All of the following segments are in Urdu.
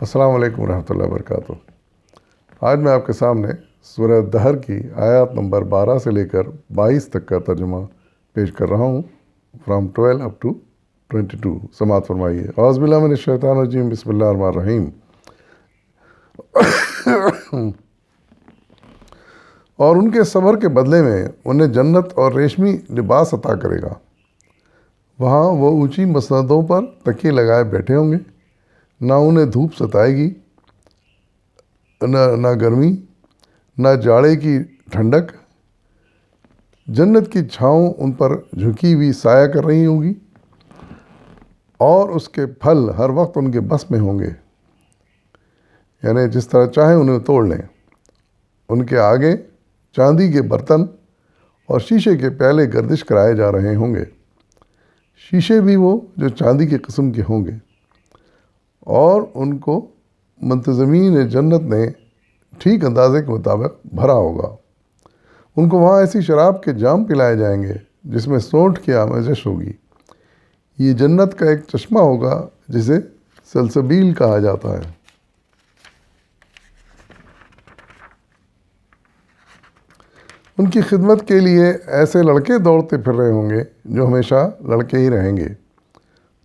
السلام علیکم ورحمۃ اللہ وبرکاتہ۔ آج میں آپ کے سامنے سورہ دہر کی آیات نمبر 12 سے لے کر 22 تک کا ترجمہ پیش کر رہا ہوں، فرام 12 اپ ٹو 22۔ سماعت فرمائیے۔ اعوذ باللہ من الشیطان الرجیم، بسم اللہ الرحمن الرحیم۔ اور ان کے صبر کے بدلے میں انہیں جنت اور ریشمی لباس عطا کرے گا۔ وہاں وہ اونچی مسندوں پر تکیے لگائے بیٹھے ہوں گے، نہ انہیں دھوپ ستائے گی، نہ گرمی، نہ جاڑے کی ٹھنڈک۔ جنت کی چھاؤں ان پر جھکی ہوئی سایہ کر رہی ہوں گی، اور اس کے پھل ہر وقت ان کے بس میں ہوں گے، یعنی جس طرح چاہیں انہیں توڑ لیں۔ ان کے آگے چاندی کے برتن اور شیشے کے پیالے گردش کرائے جا رہے ہوں گے، شیشے بھی وہ جو چاندی کے قسم کے ہوں گے، اور ان کو منتظمین جنت نے ٹھیک اندازے کے مطابق بھرا ہوگا۔ ان کو وہاں ایسی شراب کے جام پلائے جائیں گے جس میں سونٹھ کی آمیزش ہوگی۔ یہ جنت کا ایک چشمہ ہوگا جسے سلسبیل کہا جاتا ہے۔ ان کی خدمت کے لیے ایسے لڑکے دوڑتے پھر رہے ہوں گے جو ہمیشہ لڑکے ہی رہیں گے۔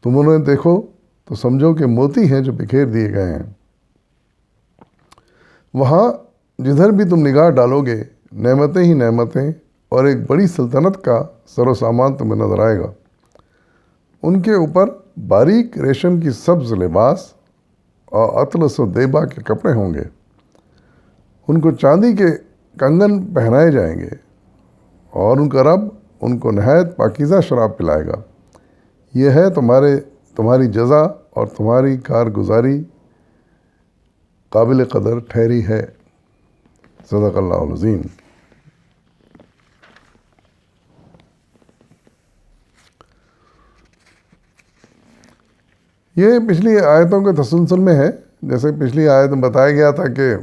تم انہیں دیکھو تو سمجھو کہ موتی ہیں جو بکھیر دیے گئے ہیں۔ وہاں جدھر بھی تم نگاہ ڈالو گے نعمتیں ہی نعمتیں، اور ایک بڑی سلطنت کا سر و سامان تمہیں نظر آئے گا۔ ان کے اوپر باریک ریشم کی سبز لباس اور اطلس و دیبا کے کپڑے ہوں گے۔ ان کو چاندی کے کنگن پہنائے جائیں گے، اور ان کا رب ان کو نہایت پاکیزہ شراب پلائے گا۔ یہ ہے تمہاری جزا اور تمہاری کارگزاری قابل قدر ٹھہری ہے۔ صدق اللہ العظیم۔ یہ پچھلی آیتوں کے تسلسل میں ہے۔ جیسے پچھلی آیت میں بتایا گیا تھا کہ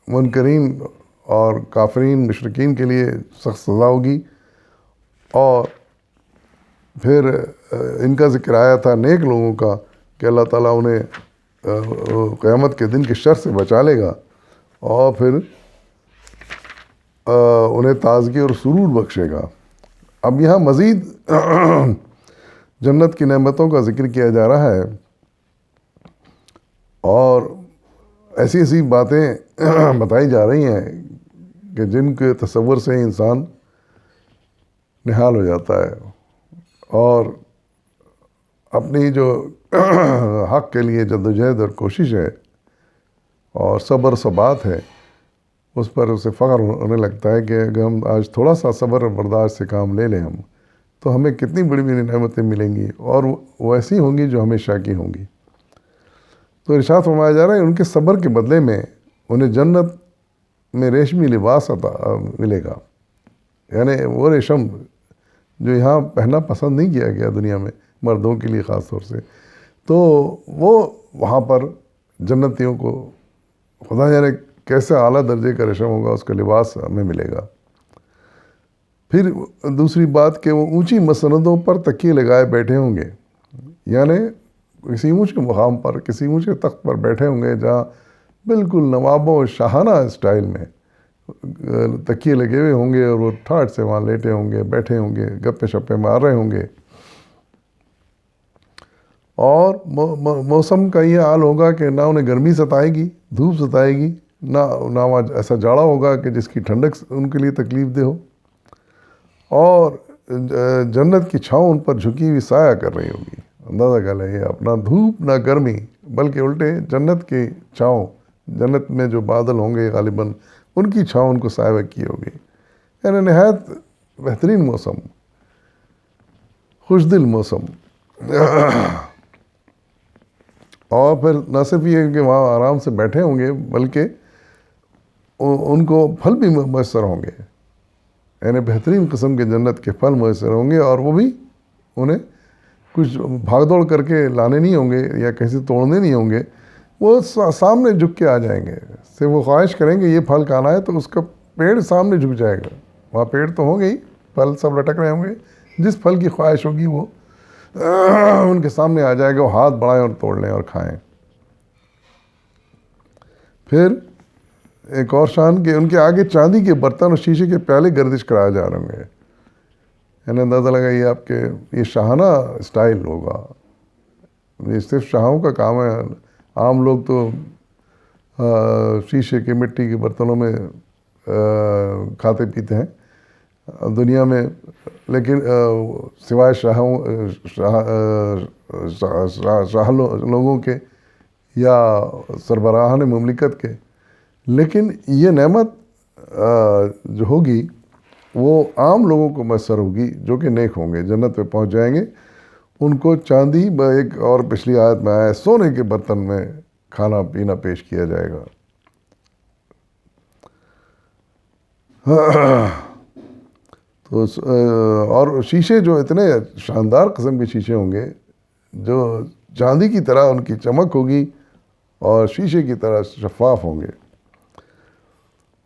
منکرین اور کافرین مشرکین کے لیے سخت سزا ہوگی، اور پھر ان کا ذکر آیا تھا نیک لوگوں کا کہ اللہ تعالیٰ انہیں قیامت کے دن کی شر سے بچا لے گا، اور پھر انہیں تازگی اور سرور بخشے گا۔ اب یہاں مزید جنت کی نعمتوں کا ذکر کیا جا رہا ہے، اور ایسی ایسی باتیں بتائی جا رہی ہیں کہ جن کے تصور سے انسان نہال ہو جاتا ہے، اور اپنی جو حق کے لیے جدوجہد اور کوشش ہے اور صبر ثبات ہے، اس پر اسے فخر ہونے لگتا ہے کہ اگر ہم آج تھوڑا سا صبر اور برداشت سے کام لے لیں ہم، تو ہمیں کتنی بڑی بڑی نعمتیں ملیں گی، اور وہ ایسی ہوں گی جو ہمیشہ کی ہوں گی۔ تو ارشاد فرمایا جا رہا ہے ان کے صبر کے بدلے میں انہیں جنت میں ریشمی لباس ملے گا، یعنی وہ ریشم جو یہاں پہننا پسند نہیں کیا گیا دنیا میں مردوں کے لیے خاص طور سے، تو وہ وہاں پر جنتیوں کو خدا جانے کیسے اعلیٰ درجے کا ریشم ہوگا، اس کا لباس ہمیں ملے گا۔ پھر دوسری بات کہ وہ اونچی مسندوں پر تکیے لگائے بیٹھے ہوں گے، یعنی کسی اونچے مقام پر، کسی اونچے تخت پر بیٹھے ہوں گے جہاں بالکل نوابوں و شاہانہ اسٹائل میں تکیے لگے ہوئے ہوں گے، اور وہ ٹھاٹھ سے وہاں لیٹے ہوں گے، بیٹھے ہوں گے، گپے شپے مار رہے ہوں گے۔ اور موسم کا یہ حال ہوگا کہ نہ انہیں گرمی ستائے گی، دھوپ ستائے گی، نہ وہاں ایسا جاڑا ہوگا کہ جس کی ٹھنڈک ان کے لیے تکلیف دہ ہو، اور جنت کی چھاؤں ان پر جھکی ہوئی سایہ کر رہی ہوگی۔ اندازہ کر لیں، اپنا دھوپ نہ گرمی، بلکہ الٹے جنت کی چھاؤں، جنت میں جو بادل ہوں گے غالباً ان کی چھاؤں ان کو سایہ کی ہوگی، یعنی نہایت بہترین موسم، خوش دل موسم۔ اور پھر نہ صرف یہ کہ وہاں آرام سے بیٹھے ہوں گے، بلکہ ان کو پھل بھی میسر ہوں گے، یعنی بہترین قسم کے جنت کے پھل میسر ہوں گے، اور وہ بھی انہیں کچھ بھاگ دوڑ کر کے لانے نہیں ہوں گے یا کہیں سے توڑنے نہیں ہوں گے، وہ سامنے جھک کے آ جائیں گے۔ سے وہ خواہش کریں گے یہ پھل کھانا ہے تو اس کا پیڑ سامنے جھک جائے گا، وہاں پیڑ تو ہوں گے ہی، پھل سب لٹک رہے ہوں گے، جس پھل کی خواہش ہوگی وہ ان کے سامنے آ جائے گا، وہ ہاتھ بڑھائیں اور توڑ لیں اور کھائیں۔ پھر ایک اور شان کہ ان کے آگے چاندی کے برتن اور شیشے کے پیالے گردش کرائے جا رہے ہوں گے. یعنی اندازہ لگائیے آپ کے یہ شاہانہ اسٹائل ہوگا. یہ صرف شاہوں کا کام ہے. عام لوگ تو شیشے کے مٹی کے برتنوں میں کھاتے پیتے ہیں دنیا میں، لیکن سوائے شاہ لوگوں کے یا سربراہان مملکت کے. لیکن یہ نعمت جو ہوگی وہ عام لوگوں کو میسر ہوگی جو کہ نیک ہوں گے، جنت پہ پہنچ جائیں گے. ان کو چاندی، ایک اور پچھلی آیت میں آیا، سونے کے برتن میں کھانا پینا پیش کیا جائے گا. تو اور شیشے جو اتنے شاندار قسم کے شیشے ہوں گے جو چاندی کی طرح ان کی چمک ہوگی اور شیشے کی طرح شفاف ہوں گے.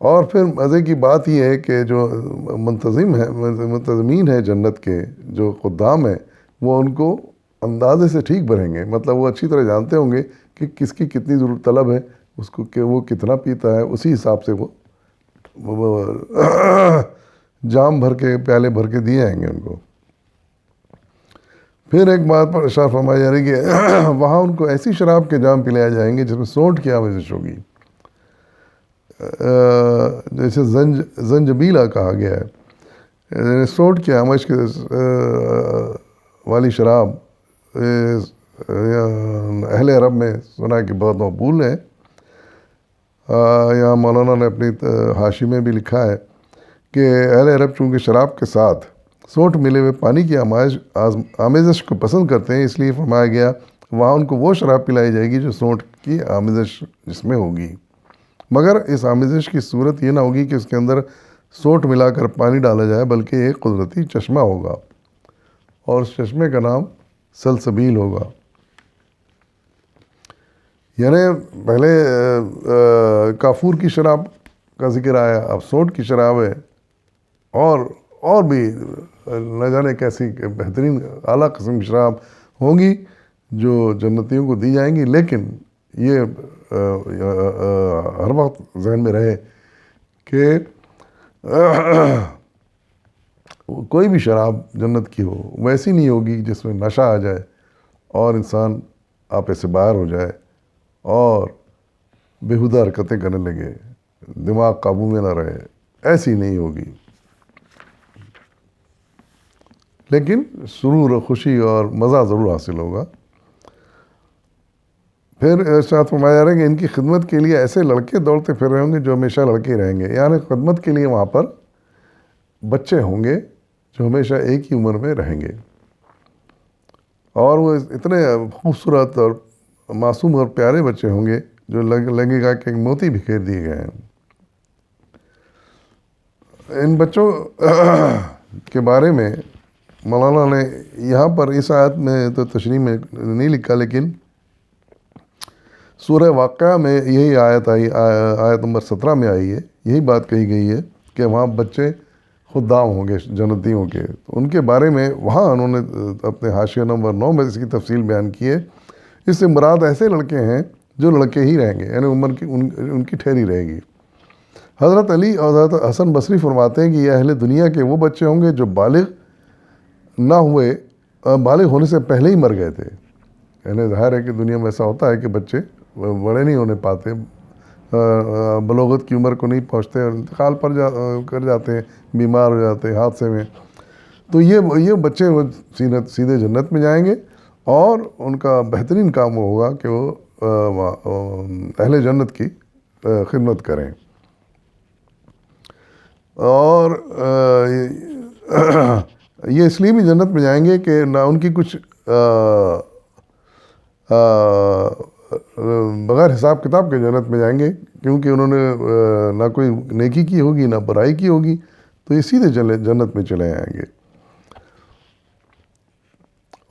اور پھر مزے کی بات یہ ہے کہ جو منتظمین ہیں جنت کے، جو خدام ہیں، وہ ان کو اندازے سے ٹھیک بھریں گے. مطلب وہ اچھی طرح جانتے ہوں گے کہ کس کی کتنی ضرورت طلب ہے، اس کو کہ وہ کتنا پیتا ہے، اسی حساب سے وہ جام بھر کے، پیالے بھر کے دیے جائیں گے ان کو. پھر ایک بات پر اشارہ فرمایا جا رہی کہ وہاں ان کو ایسی شراب کے جام پلائے جائیں گے جس میں سونٹ کی آمیزش ہوگی. جیسے زنجبیلا کہا گیا ہے، سونٹ کی آمیزش والی شراب اہل عرب میں سنا کہ بہت مقبول ہے. یہاں مولانا نے اپنی حاشی میں بھی لکھا ہے کہ اہل عرب چونکہ شراب کے ساتھ سونٹ ملے ہوئے پانی کی آمیزش کو پسند کرتے ہیں، اس لیے فرمایا گیا وہاں ان کو وہ شراب پلائی جائے گی جو سونٹ کی آمیزش جس میں ہوگی. مگر اس آمیزش کی صورت یہ نہ ہوگی کہ اس کے اندر سونٹ ملا کر پانی ڈالا جائے، بلکہ ایک قدرتی چشمہ ہوگا اور اس چشمے کا نام سلسبیل ہوگا. یعنی پہلے کافور کی شراب کا ذکر آیا، اب سونٹ کی شراب ہے، اور بھی نہ جانے کیسی بہترین اعلیٰ قسم کی شراب ہوں گی جو جنتیوں کو دی جائیں گی. لیکن یہ ہر وقت ذہن میں رہے کہ کوئی بھی شراب جنت کی ہو ویسی نہیں ہوگی جس میں نشہ آ جائے اور انسان آپے سے باہر ہو جائے اور بیہودہ حرکتیں کرنے لگے، دماغ قابو میں نہ رہے. ایسی نہیں ہوگی، لیکن سرور و خوشی اور مزہ ضرور حاصل ہوگا. پھر ارشاد فرمایا جا رہا ہے کہ ان کی خدمت کے لیے ایسے لڑکے دوڑتے پھر رہے ہوں گے جو ہمیشہ لڑکے رہیں گے. یعنی خدمت کے لیے وہاں پر بچے ہوں گے جو ہمیشہ ایک ہی عمر میں رہیں گے، اور وہ اتنے خوبصورت اور معصوم اور پیارے بچے ہوں گے جو لگے گا کہ موتی بکھیر دیے گئے ہیں. ان بچوں کے بارے میں مولانا نے یہاں پر اس آیت میں تو تشریح میں نہیں لکھا، لیکن سورہ واقعہ میں یہی آیت آئی، آیت نمبر 17 میں آئی ہے، یہی بات کہی گئی ہے کہ وہاں بچے خدام ہوں گے جنتیوں کے. تو ان کے بارے میں وہاں انہوں نے اپنے حاشیہ نمبر 9 میں اس کی تفصیل بیان کی ہے. اس سے مراد ایسے لڑکے ہیں جو لڑکے ہی رہیں گے، یعنی عمر کی ان کی ٹھہری رہے گی. حضرت علی اور حضرت حسن بصری فرماتے ہیں کہ یہ اہل دنیا کے وہ بچے ہوں گے جو بالغ نہ ہوئے، بالغ ہونے سے پہلے ہی مر گئے تھے. یعنی ظاہر ہے کہ دنیا میں ایسا ہوتا ہے کہ بچے بڑے نہیں ہونے پاتے، بلوغت کی عمر کو نہیں پہنچتے اور انتقال پر کر جاتے ہیں، بیمار ہو جاتے ہیں حادثے میں. تو یہ بچے سیدھے جنت میں جائیں گے اور ان کا بہترین کام وہ ہوگا کہ وہ اہل جنت کی خدمت کریں. اور یہ اس لیے بھی جنت میں جائیں گے کہ نہ ان کی کچھ بغیر حساب کتاب کے جنت میں جائیں گے، کیونکہ انہوں نے نہ کوئی نیکی کی ہوگی نہ برائی کی ہوگی، تو یہ سیدھے جنت میں چلے آئیں گے.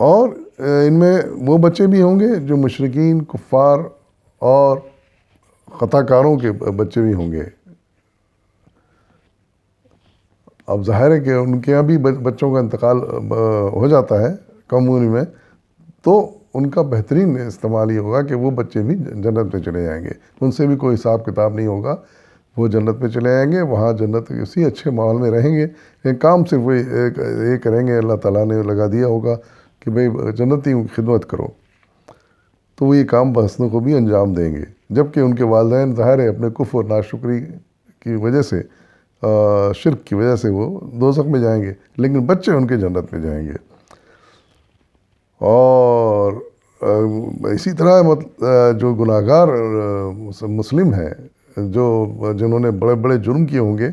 اور ان میں وہ بچے بھی ہوں گے جو مشرکین، کفار اور خطا کاروں کے بچے بھی ہوں گے. اب ظاہر ہے کہ ان کے یہاں بھی بچوں کا انتقال ہو جاتا ہے کم عمر میں، تو ان کا بہترین استعمال یہ ہوگا کہ وہ بچے بھی جنت میں چلے جائیں گے، ان سے بھی کوئی حساب کتاب نہیں ہوگا، وہ جنت میں چلے جائیں گے، وہاں جنت اسی اچھے ماحول میں رہیں گے. ایک کام صرف وہ یہ کریں گے، اللہ تعالیٰ نے لگا دیا ہوگا کہ بھئی جنتی خدمت کرو، تو وہ یہ کام بحسنوں کو بھی انجام دیں گے. جبکہ ان کے والدین ظاہر ہے اپنے کفر اور ناشکری کی وجہ سے، شرک کی وجہ سے وہ دوزخ میں جائیں گے، لیکن بچے ان کے جنت میں جائیں گے. اور اسی طرح جو گناہگار مسلم ہیں، جنہوں نے بڑے بڑے جرم کیے ہوں گے،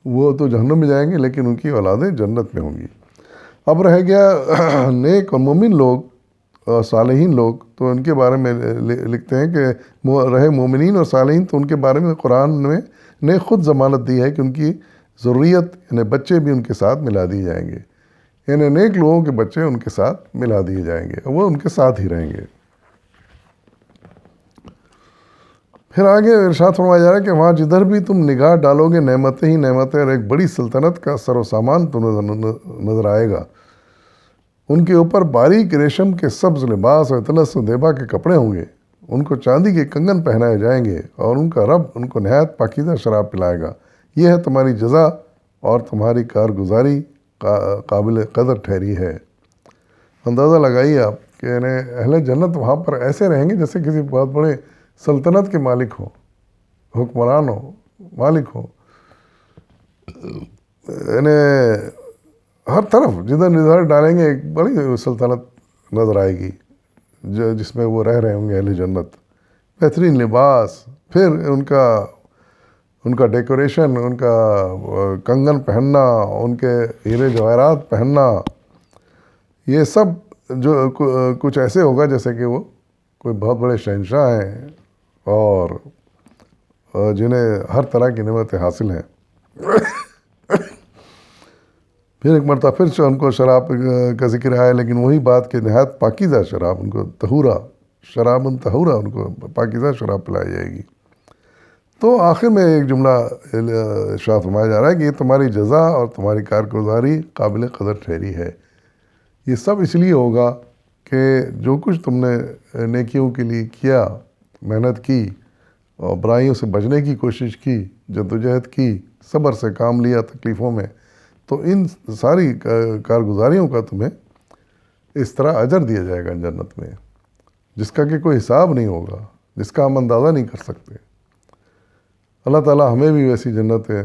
وہ تو جہنم میں جائیں گے، لیکن ان کی اولادیں جنت میں ہوں گی. اب رہ گیا نیک اور مومن لوگ اور صالحین لوگ، تو ان کے بارے میں لکھتے ہیں کہ رہے مومنین اور صالحین، تو ان کے بارے میں قرآن نے خود ضمانت دی ہے کہ ان کی ذریت یعنی بچے بھی ان کے ساتھ ملا دیے جائیں گے، یعنی نیک لوگوں کے بچے ان کے ساتھ ملا دیے جائیں گے، وہ ان کے ساتھ ہی رہیں گے. پھر آگے ارشاد فرمایا جا رہا ہے کہ وہاں جدھر بھی تم نگاہ ڈالو گے نعمتیں ہی نعمتیں، اور ایک بڑی سلطنت کا سر و سامان تمہیں نظر آئے گا. ان کے اوپر باریک ریشم کے سبز لباس اور اطلس و دیبا کے کپڑے ہوں گے، ان کو چاندی کے کنگن پہنائے جائیں گے، اور ان کا رب ان کو نہایت پاکیزہ شراب پلائے گا. یہ ہے تمہاری جزا اور تمہاری کارگزاری قابل قدر ٹھہری ہے. اندازہ لگائیے آپ کہ اہل جنت وہاں پر ایسے رہیں گے جیسے کسی بہت بڑے سلطنت کے مالک ہوں، حکمران ہوں، مالک ہوں. یعنی ہر طرف جدھر نظر ڈالیں گے ایک بڑی سلطنت نظر آئے گی جس میں وہ رہ رہے ہوں گے اہل جنت. بہترین لباس، پھر ان کا ڈیکوریشن، ان کا کنگن پہننا، ان کے ہیرے جواہرات پہننا، یہ سب جو کچھ ایسے ہوگا جیسے کہ وہ کوئی بہت بڑے شہنشاہ ہیں اور جنہیں ہر طرح کی نعمتیں حاصل ہیں. پھر ایک مرتبہ پھر ان کو شراب کا ذکر آیا، لیکن وہی بات کہ نہایت پاکیزہ شراب، ان کو طہورا شراب طہورا، ان کو پاکیزہ شراب پلائی جائے گی. تو آخر میں ایک جملہ ارشاد فرمایا جا رہا ہے کہ یہ تمہاری جزا اور تمہاری کارگزاری قابل قدر ٹھہری ہے. یہ سب اس لیے ہوگا کہ جو کچھ تم نے نیکیوں کے لیے کیا، محنت کی اور برائیوں سے بچنے کی کوشش کی، جدوجہد کی، صبر سے کام لیا تکلیفوں میں، تو ان ساری کارگزاریوں کا تمہیں اس طرح اجر دیا جائے گا جنت میں، جس کا کہ کوئی حساب نہیں ہوگا، جس کا ہم اندازہ نہیں کر سکتے. اللہ تعالیٰ ہمیں بھی ویسی جنتیں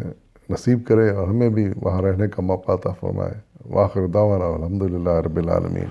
نصیب کرے اور ہمیں بھی وہاں رہنے کا موقع عطا فرمائے. وآخر دعوانا الحمدللہ رب العالمین.